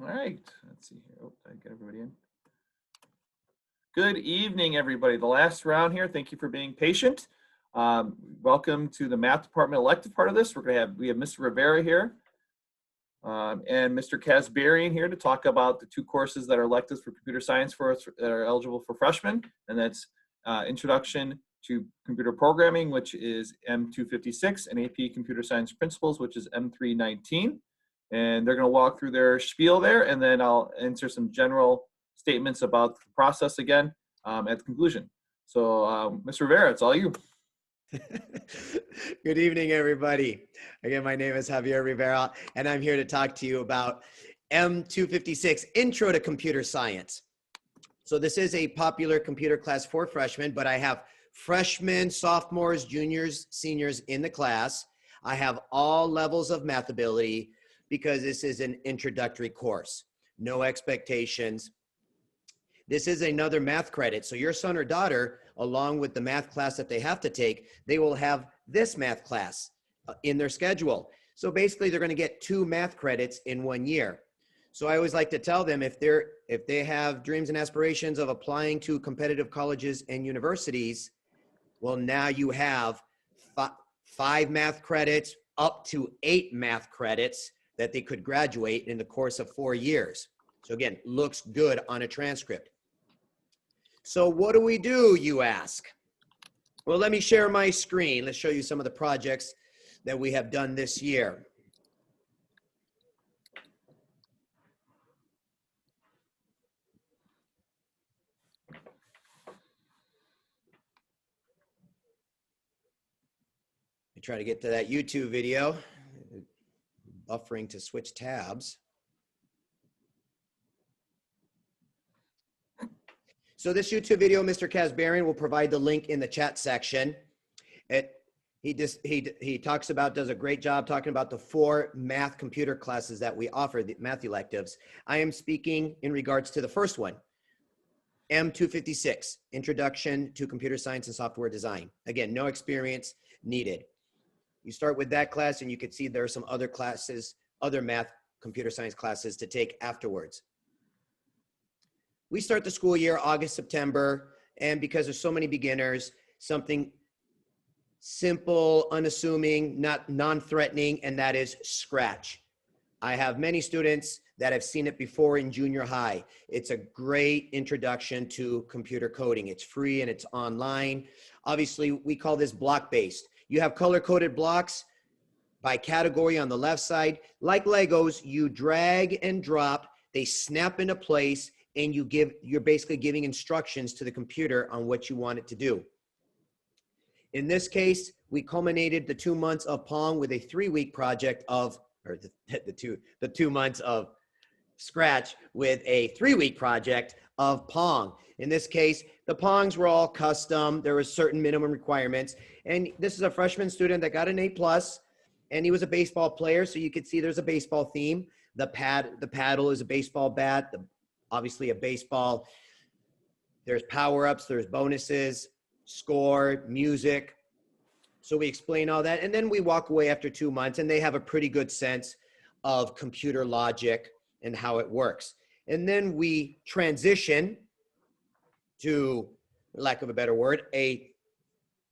All right, let's see here. Oh, did I get everybody in? Good evening, everybody. The last round here. Thank you for being patient. Welcome to the math department elective part of this. We have Mr. Rivera here and Mr. Casbarian here to talk about the two courses that are electives for computer science for us that are eligible for freshmen, and that's Introduction to Computer Programming, which is M256, and AP Computer Science Principles, which is M319. And they're going to walk through their spiel there, and then I'll answer some general statements about the process again at the conclusion. So, Mr. Rivera, it's all you. Good evening, everybody. Again, my name is Javier Rivera, and I'm here to talk to you about M256 Intro to Computer Science. So this is a popular computer class for freshmen, but I have freshmen, sophomores, juniors, seniors in the class. I have all levels of math ability because this is an introductory course. No expectations. This is another math credit. So your son or daughter, along with the math class that they have to take, they will have this math class in their schedule. So basically they're going to get 2 math credits in 1 year. So I always like to tell them if they have dreams and aspirations of applying to competitive colleges and universities, well, now you have 5 math credits, up to 8 math credits that they could graduate in the course of 4 years. So again, looks good on a transcript. So what do, you ask? Well, let me share my screen. Let's show you some of the projects that we have done this year. I try to get to that YouTube video. Buffering to switch tabs. So this YouTube video, Mr. Casbarian will provide the link in the chat section. He talks about, does a great job talking about the 4 math computer classes that we offer, the math electives. I am speaking in regards to the first one, M256, Introduction to Computer Science and Software Design. Again, no experience needed. You start with that class and you can see there are some other classes, other math computer science classes to take afterwards. We start the school year August, September, and because there's so many beginners, something simple, unassuming, not non-threatening, and that is Scratch. I have many students that have seen it before in junior high. It's a great introduction to computer coding. It's free and it's online. Obviously, we call this block-based. You have color-coded blocks by category on the left side. Like Legos, you drag and drop, they snap into place, and you're basically giving instructions to the computer on what you want it to do. In this case, we culminated the 2 months of Pong with a 3-week project of, or the 2 months of Scratch with a 3-week project of Pong. In this case, the Pongs were all custom. There were certain minimum requirements. And this is a freshman student that got an A+, and he was a baseball player. So you could see there's a baseball theme. The paddle is a baseball bat, obviously a baseball. There's power-ups, there's bonuses, score, music. So we explain all that. And then we walk away after 2 months, and they have a pretty good sense of computer logic and how it works. And then we transition to, for lack of a better word, a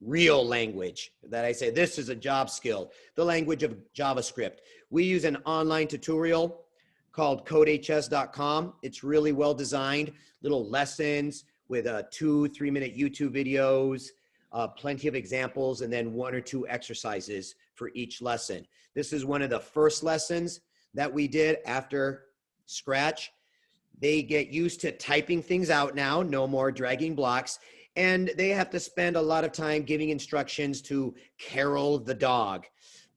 real language that I say, this is a job skill, the language of JavaScript. We use an online tutorial called codehs.com. It's really well designed, little lessons with 2-3 minute YouTube videos, plenty of examples, and then 1 or 2 exercises for each lesson. This is one of the first lessons that we did after Scratch. They get used to typing things out now, no more dragging blocks, and they have to spend a lot of time giving instructions to Carol the dog.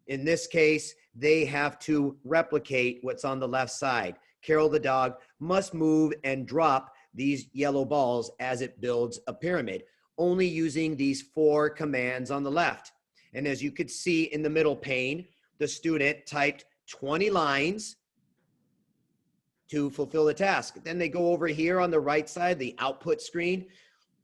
In this case, they have to replicate what's on the left side. Carol the dog must move and drop these yellow balls as it builds a pyramid, only using these 4 commands on the left. And as you could see in the middle pane, the student typed 20 lines to fulfill the task. Then they go over here on the right side, the output screen.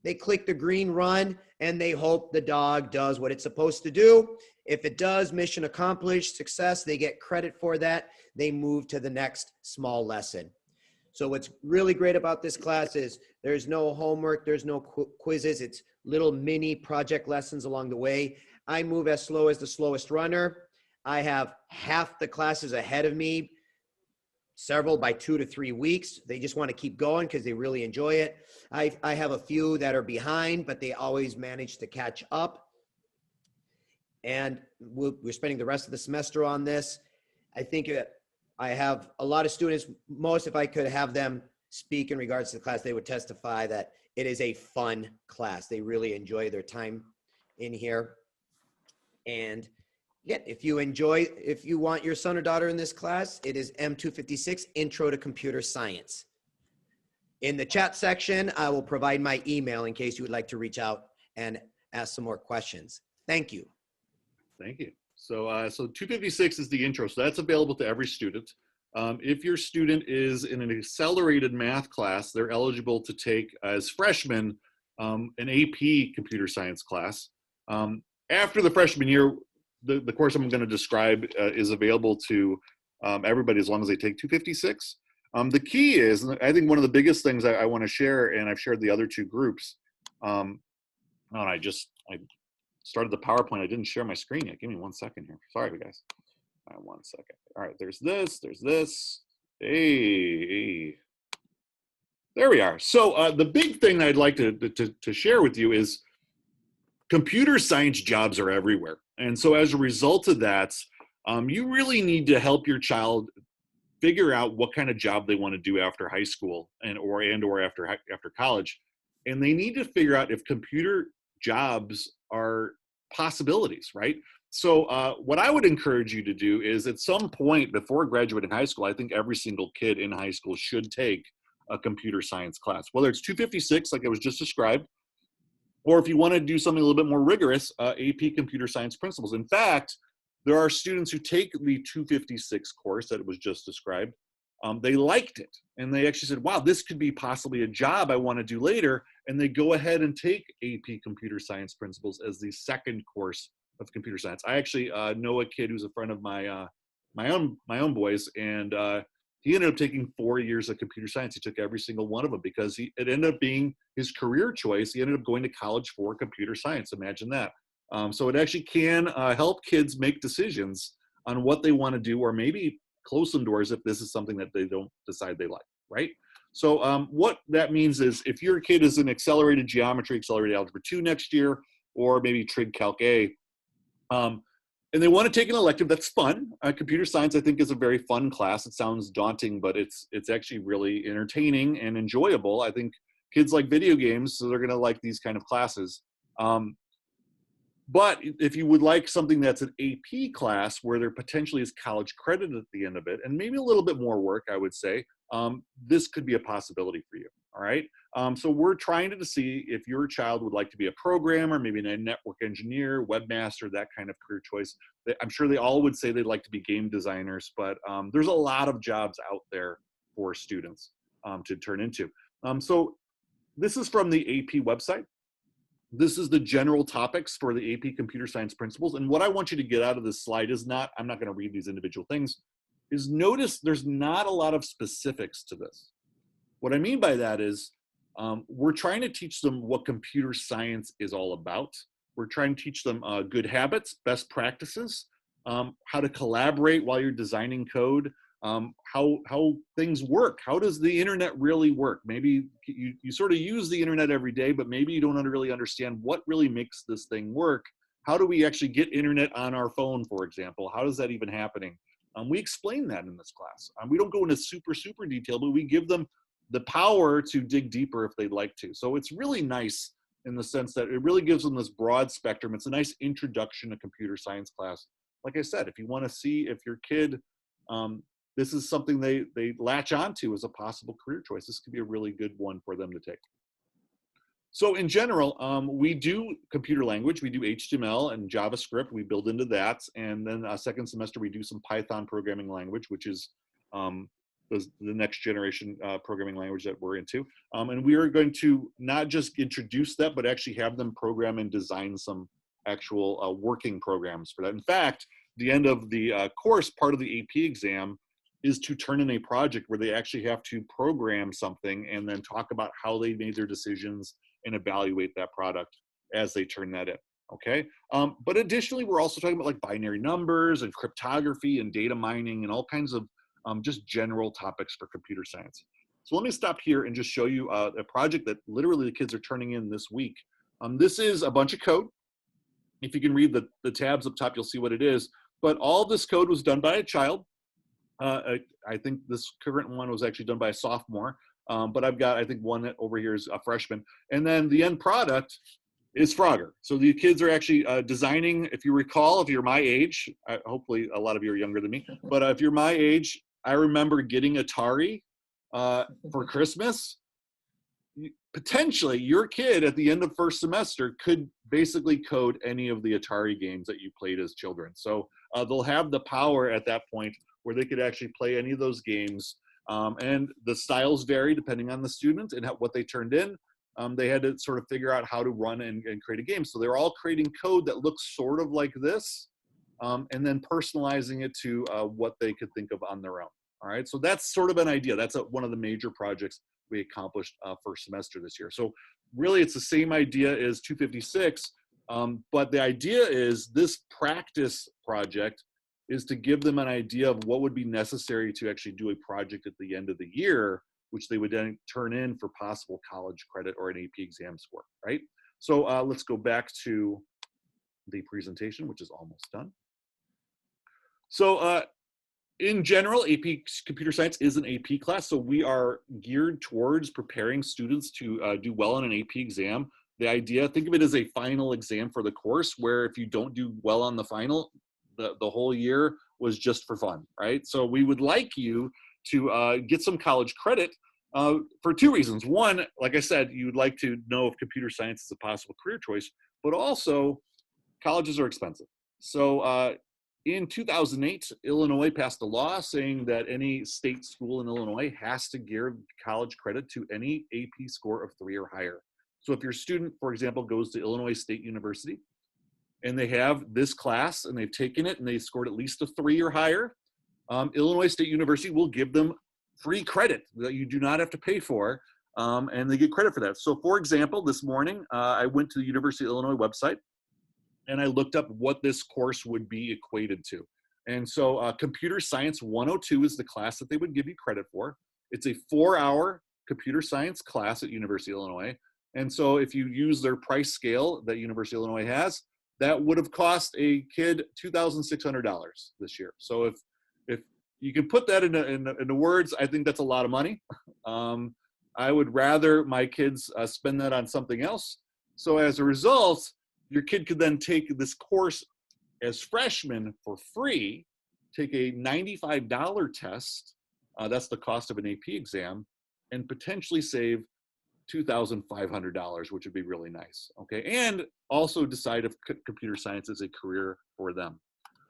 They click the green run and they hope the dog does what it's supposed to do. If it does, mission accomplished, success, they get credit for that. They move to the next small lesson. So what's really great about this class is there's no homework, there's no quizzes. It's little mini project lessons along the way. I move as slow as the slowest runner. I have half the classes ahead of me, several by 2 to 3 weeks. They just want to keep going because they really enjoy it. I have a few that are behind, but they always manage to catch up. And we're spending the rest of the semester on this. I think I have a lot of students, most if I could have them speak in regards to the class, they would testify that it is a fun class. They really enjoy their time in here. And yeah, if you want your son or daughter in this class, it is M256 Intro to Computer Science. In the chat section, I will provide my email in case you would like to reach out and ask some more questions. Thank you. Thank you. So 256 is the intro, so that's available to every student. If your student is in an accelerated math class, they're eligible to take, as freshmen, an AP computer science class. After the freshman year, the course I'm going to describe is available to everybody as long as they take 256. The key is, and I think one of the biggest things I want to share, and I've shared the other two groups, I started the PowerPoint. I didn't share my screen yet. Give me 1 second here. Sorry, guys. 1 second. All right, there's this. Hey. There we are. So the big thing I'd like to share with you is computer science jobs are everywhere. And so as a result of that, you really need to help your child figure out what kind of job they want to do after high school or after college. And they need to figure out if computer jobs are possibilities, right? So what I would encourage you to do is at some point before graduating high school, I think every single kid in high school should take a computer science class, whether it's 256, like I was just described, or if you want to do something a little bit more rigorous, AP Computer Science Principles. In fact, there are students who take the 256 course that was just described. They liked it, and they actually said, wow, this could be possibly a job I want to do later, and they go ahead and take AP Computer Science Principles as the second course of computer science. I actually know a kid who's a friend of my own boys, and he ended up taking 4 years of computer science. He took every single one of them because it ended up being his career choice. He ended up going to college for computer science. Imagine that. So it actually can help kids make decisions on what they want to do, or maybe close some doors if this is something that they don't decide they like, right? So what that means is if your kid is in accelerated geometry, accelerated algebra 2 next year, or maybe trig calc A, and they want to take an elective that's fun. Computer science, I think, is a very fun class. It sounds daunting, but it's actually really entertaining and enjoyable. I think kids like video games, so they're going to like these kind of classes. But if you would like something that's an AP class where there potentially is college credit at the end of it, and maybe a little bit more work, I would say, this could be a possibility for you, all right? So we're trying to see if your child would like to be a programmer, maybe a network engineer, webmaster, that kind of career choice. I'm sure they all would say they'd like to be game designers, but there's a lot of jobs out there for students to turn into. So this is from the AP website. This is the general topics for the AP Computer Science Principles. And what I want you to get out of this slide is not, I'm not going to read these individual things, is notice there's not a lot of specifics to this. What I mean by that is we're trying to teach them what computer science is all about. We're trying to teach them good habits, best practices, how to collaborate while you're designing code, how things work. How does the internet really work? Maybe you sort of use the internet every day, but maybe you don't really understand what really makes this thing work. How do we actually get internet on our phone, for example? How is that even happening? We explain that in this class. We don't go into super detail, but we give them the power to dig deeper if they'd like to. So it's really nice in the sense that it really gives them this broad spectrum. It's a nice introduction to computer science class. Like I said, if you want to see if your kid, this is something they latch onto as a possible career choice, this could be a really good one for them to take. So in general, we do computer language, we do HTML and JavaScript, we build into that. And then second semester, we do some Python programming language, which is the next generation programming language that we're into. And we are going to not just introduce that, but actually have them program and design some actual working programs for that. In fact, the end of the course, part of the AP exam is to turn in a project where they actually have to program something and then talk about how they made their decisions and evaluate that product as they turn that in. Okay, but additionally, we're also talking about like binary numbers and cryptography and data mining and all kinds of just general topics for computer science. So let me stop here and just show you a project that literally the kids are turning in this week. This is a bunch of code. If you can read the tabs up top, you'll see what it is. But all this code was done by a child. I think this current one was actually done by a sophomore. But I've got, I think one that over here is a freshman. And then the end product is Frogger. So the kids are actually designing, if you recall, if you're my age, hopefully a lot of you are younger than me, but if you're my age, I remember getting Atari for Christmas. Potentially your kid at the end of first semester could basically code any of the Atari games that you played as children. So they'll have the power at that point where they could actually play any of those games. And the styles vary depending on the student and what they turned in. They had to sort of figure out how to run and create a game. So they're all creating code that looks sort of like this, and then personalizing it to what they could think of on their own. All right, so that's sort of an idea. That's one of the major projects we accomplished first semester this year. So really it's the same idea as 256, but the idea is this practice project is to give them an idea of what would be necessary to actually do a project at the end of the year, which they would then turn in for possible college credit or an AP exam score, right? So let's go back to the presentation, which is almost done. So in general, AP Computer Science is an AP class, so we are geared towards preparing students to do well on an AP exam. The idea, think of it as a final exam for the course, where if you don't do well on the final, the whole year was just for fun, right? So we would like you to get some college credit for two reasons. One, like I said, you would like to know if computer science is a possible career choice, but also colleges are expensive. So in 2008, Illinois passed a law saying that any state school in Illinois has to give college credit to any AP score of 3 or higher. So if your student, for example, goes to Illinois State University and they have this class and they've taken it and they scored at least a 3 or higher, Illinois State University will give them free credit that you do not have to pay for, and they get credit for that. So for example, this morning, I went to the University of Illinois website and I looked up what this course would be equated to. And so Computer Science 102 is the class that they would give you credit for. It's a 4-hour computer science class at University of Illinois. And so if you use their price scale that University of Illinois has, that would have cost a kid $2,600 this year. So if you can put that into words, I think that's a lot of money. I would rather my kids spend that on something else. So as a result, your kid could then take this course as freshmen for free, take a $95 test, that's the cost of an AP exam, and potentially save $2,500, which would be really nice, okay? And also decide if computer science is a career for them.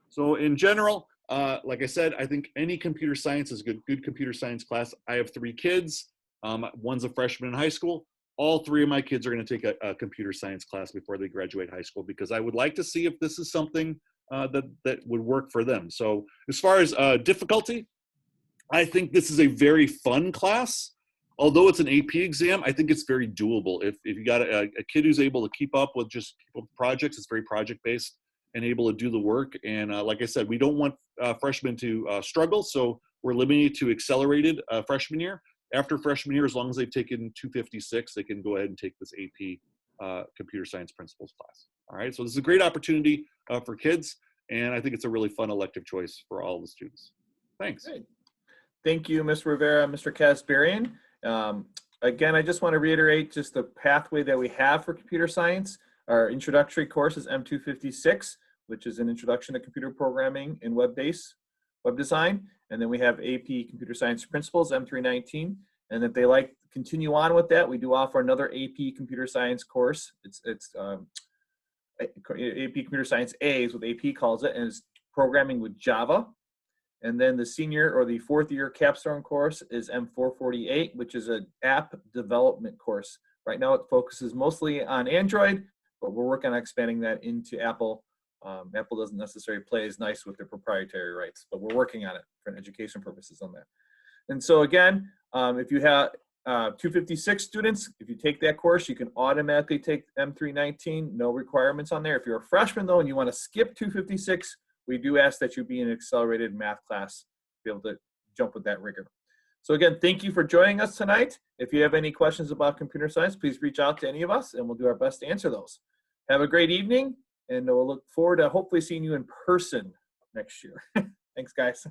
So in general, like I said, I think any computer science is a good computer science class. I have 3 kids. One's a freshman in high school. All 3 of my kids are going to take a computer science class before they graduate high school, because I would like to see if this is something that would work for them. So as far as difficulty, I think this is a very fun class. Although it's an AP exam, I think it's very doable. If you got a kid who's able to keep up with just projects, it's very project-based and able to do the work. And like I said, we don't want freshmen to struggle, so we're limiting it to accelerated freshman year. After freshman year, as long as they've taken 256, they can go ahead and take this AP Computer Science Principles class. All right, so this is a great opportunity for kids, and I think it's a really fun elective choice for all the students. Thanks. Great. Thank you, Ms. Rivera, Mr. Kasparian. Again, I just want to reiterate just the pathway that we have for computer science. Our introductory course is M256, which is an introduction to computer programming and web design. And then we have AP Computer Science Principles, M319. And if they like to continue on with that, we do offer another AP Computer Science course. It's AP Computer Science A is what AP calls it, and it's programming with Java. And then the senior or the 4th year capstone course is M448, which is an app development course. Right now it focuses mostly on Android, but we're working on expanding that into Apple. Apple doesn't necessarily play as nice with their proprietary rights, but we're working on it for education purposes on that. And so again, if you have 256 students, if you take that course, you can automatically take M319, no requirements on there. If you're a freshman though, and you want to skip 256, we do ask that you be in an accelerated math class to be able to jump with that rigor. So again, thank you for joining us tonight. If you have any questions about computer science, please reach out to any of us and we'll do our best to answer those. Have a great evening, and we'll look forward to hopefully seeing you in person next year. Thanks, guys.